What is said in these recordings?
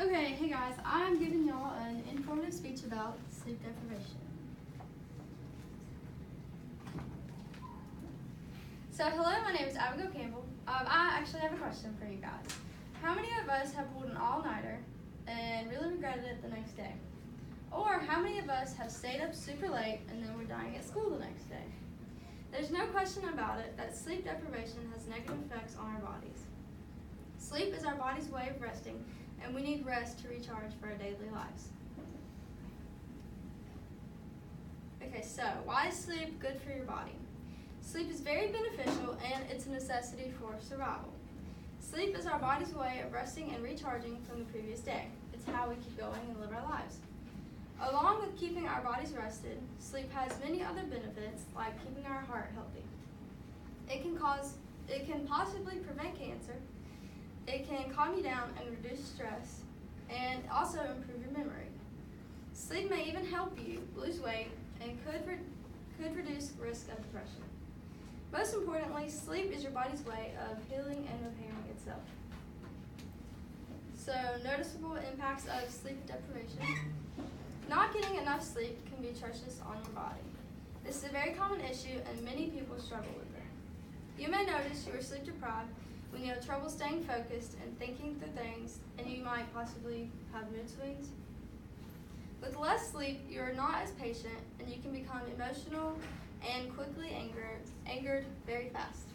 Okay, hey guys, I'm giving y'all an informative speech about sleep deprivation. So, hello, my name is Abigail Campbell. I actually have a question for you guys. How many of us have pulled an all-nighter and really regretted it the next day? Or how many of us have stayed up super late and then we're dying at school the next day? There's no question about it that sleep deprivation has negative effects on our bodies. Sleep is our body's way of resting, and we need rest to recharge for our daily lives. Okay, so why is sleep good for your body? Sleep is very beneficial and it's a necessity for survival. Sleep is our body's way of resting and recharging from the previous day. It's how we keep going and live our lives. Along with keeping our bodies rested, sleep has many other benefits like keeping our heart healthy. It can possibly prevent cancer. It can calm you down and reduce stress, and also improve your memory. Sleep may even help you lose weight and could reduce risk of depression. Most importantly, sleep is your body's way of healing and repairing itself. So, noticeable impacts of sleep deprivation. Not getting enough sleep can be atrocious on your body. This is a very common issue and many people struggle with it. You may notice you are sleep deprived when you have trouble staying focused and thinking through things, and you might possibly have mood swings. With less sleep, you are not as patient, and you can become emotional and quickly angered very fast.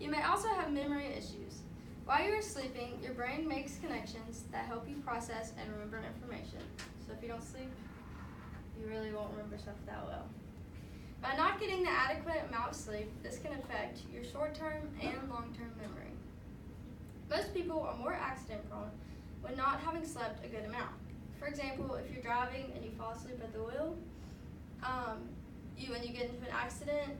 You may also have memory issues. While you are sleeping, your brain makes connections that help you process and remember information. So if you don't sleep, you really won't remember stuff that well. By not getting the adequate amount of sleep, this can affect your short-term and long-term memory. Most people are more accident-prone when not having slept a good amount. For example, if you're driving and you fall asleep at the wheel, when you get into an accident,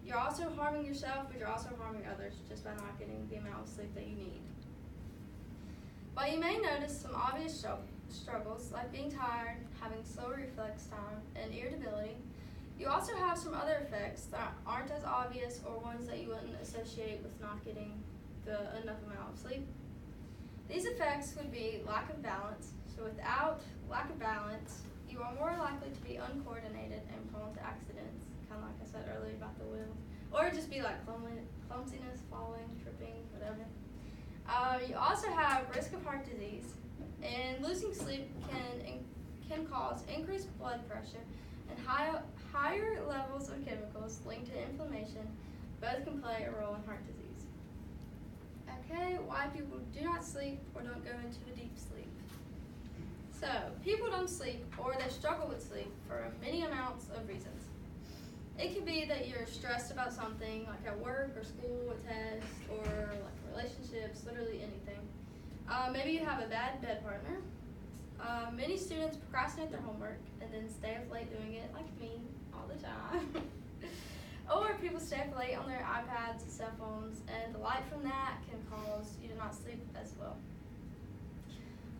you're also harming yourself, but you're also harming others just by not getting the amount of sleep that you need. While you may notice some obvious struggles, like being tired, having slow reflex time, and irritability, you also have some other effects that aren't as obvious or ones that you wouldn't associate with not getting enough amount of sleep. These effects would be lack of balance. So without lack of balance, you are more likely to be uncoordinated and prone to accidents, kind of like I said earlier about the wheel. Or just be like clumsiness, falling, tripping, whatever. You also have risk of heart disease, and losing sleep can cause increased blood pressure and higher levels of chemicals linked to inflammation. Both can play a role in heart disease. Okay, why people do not sleep or don't go into a deep sleep. So, people don't sleep or they struggle with sleep for many amounts of reasons. It could be that you're stressed about something, like at work or school, a test, or like relationships, literally anything. Maybe you have a bad bed partner. Many students procrastinate their homework and then stay up late doing it, like me, all the time. Or people stay up late on their iPads and cell phones, and the light from that can cause you to not sleep as well.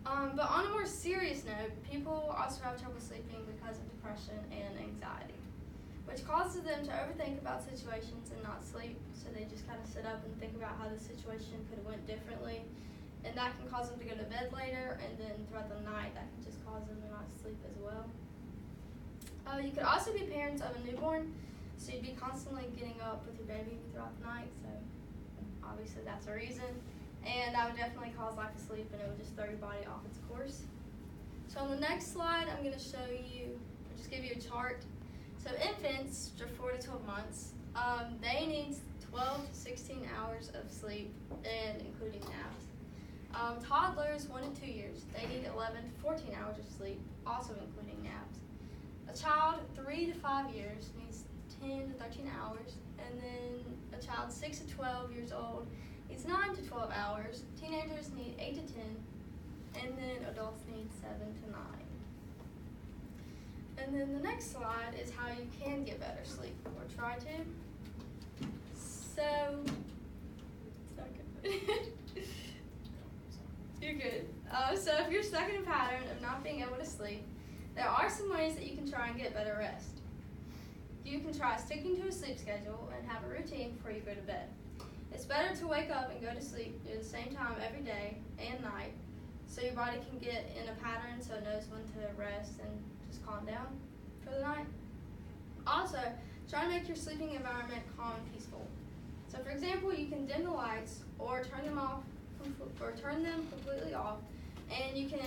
But on a more serious note, people also have trouble sleeping because of depression and anxiety, which causes them to overthink about situations and not sleep, so they just kind of sit up and think about how the situation could have went differently. And that can cause them to go to bed later, and then throughout the night, that can just cause them to not sleep as well. You could also be parents of a newborn, so you'd be constantly getting up with your baby throughout the night, so obviously that's a reason. And that would definitely cause lack of sleep, and it would just throw your body off its course. So on the next slide, I'm going to show you, or just give you a chart. So infants, from 4 to 12 months, they need 12 to 16 hours of sleep, and including naps. Toddlers, 1 to 2 years, they need 11 to 14 hours of sleep, also including naps. A child 3 to 5 years needs 10 to 13 hours, and then a child 6 to 12 years old needs 9 to 12 hours. Teenagers need 8 to 10, and then adults need 7 to 9. And then the next slide is how you can get better sleep, or try to. So, it's not good. You're good. So if you're stuck in a pattern of not being able to sleep, there are some ways that you can try and get better rest. You can try sticking to a sleep schedule and have a routine before you go to bed. It's better to wake up and go to sleep near the same time every day and night so your body can get in a pattern so it knows when to rest and just calm down for the night. Also, try to make your sleeping environment calm and peaceful. So for example, you can dim the lights or turn them completely off, and you can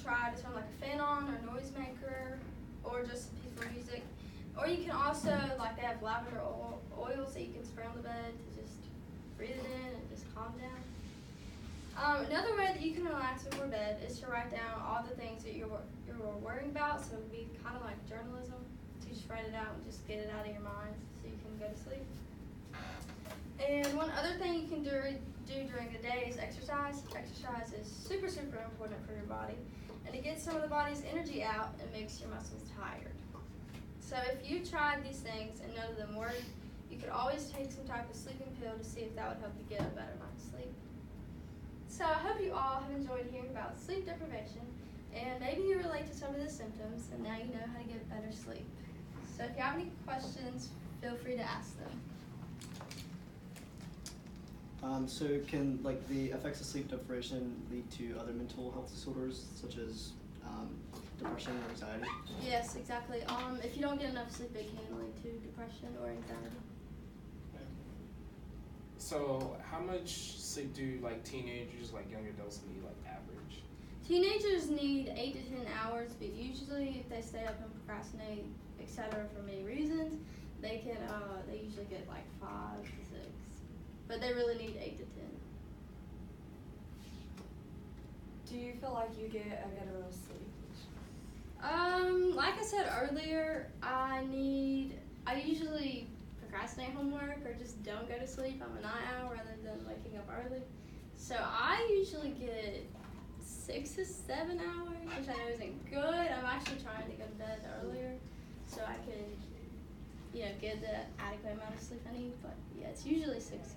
try to turn like a fan on or noisemaker or just peaceful music. Or you can also, like they have lavender oils that you can spray on the bed to just breathe it in and just calm down. Another way that you can relax before bed is to write down all the things that you're worrying about. So it would be kind of like journalism. So you just write it out and just get it out of your mind so you can go to sleep. And one other thing you can do during the day is exercise. Exercise is super, super important for your body. And it gets some of the body's energy out and makes your muscles tired. So if you tried these things and none of them work, you could always take some type of sleeping pill to see if that would help you get a better night's sleep. So I hope you all have enjoyed hearing about sleep deprivation, and maybe you relate to some of the symptoms, and now you know how to get better sleep. So if you have any questions, feel free to ask them. So can the effects of sleep deprivation lead to other mental health disorders such as depression or anxiety? Yes, exactly. If you don't get enough sleep, it can lead to depression or anxiety. So how much sleep do teenagers, young adults need, average? Teenagers need 8 to 10 hours, but usually if they stay up and procrastinate, etc., for many reasons, they usually get 5 to 6. But they really need 8 to 10. Do you feel like you get a good amount of sleep? Like I said earlier, I usually procrastinate homework or just don't go to sleep. I'm a night owl rather than waking up early. So I usually get 6 to 7 hours, which I know isn't good. I'm actually trying to go to bed earlier so I can, get the adequate amount of sleep I need. But yeah, it's usually 6 to 7.